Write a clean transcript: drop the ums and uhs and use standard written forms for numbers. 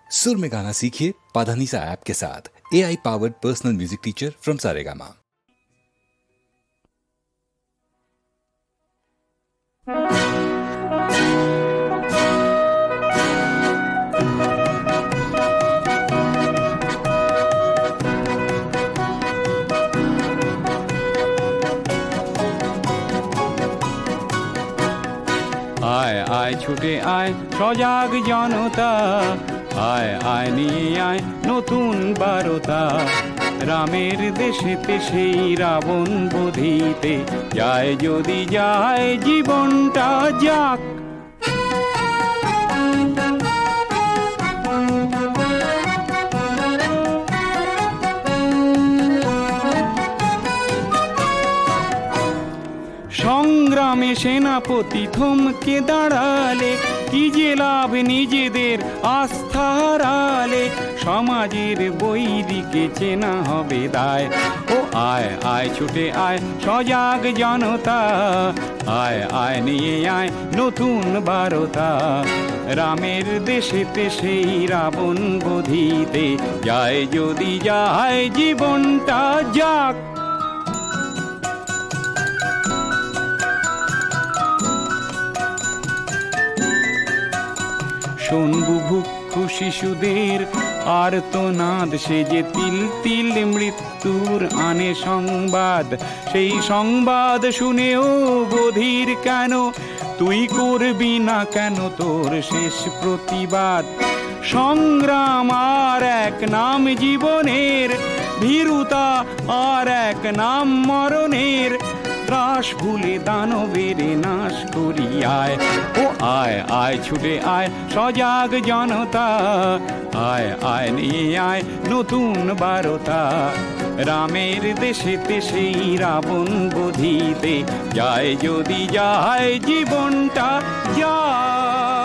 सुर में गाना सीखिए पाधानीसा ऐप के साथ। AI powered personal music teacher from Saregama. আয় আয় ছুটে আয় সজাগ জনতা, আয় আয় নিয়ে আয় নতুন বারতা। রামের দেশেতে সেই রাবণ বধিতে, যায় যদি যায় জীবনটা যাক। সংগ্রামে সেনাপতি থমকে দাঁড়ালে, কি যে লাভ নিজেদের আস্থা হারালে। সমাজের বৈরিকে চেনা হবে দায়, ও আয় আয় ছুটে আয় সজাগ জনতা, আয় আয় নিয়ে আয় নতুন বারতা। রামের দেশেতে সেই রাবণ বধিতে, যায় যদি যায় জীবনটা যাক। শোনবু ভুক্ষু শিশুদের আর্তনাদ, সে যে তিল তিল মৃত্যুর আনে সংবাদ। সেই সংবাদ শুনেও বধির কেন, তুই করবি না কেন তোর শেষ প্রতিবাদ। সংগ্রাম আর এক নাম জীবনের, ভীরুতা আর এক নাম মরণের। ত্রাস ভুলে দানবের নাশ করি আয়, ও আয় আয় ছুটে আয় সজাগ জনতা, আয় আয় নিয়ে আয় নতুন বারতা। রামের দেশেতে সেই রাবণ বধিতে, যায় যদি যায় জীবনটা যায়।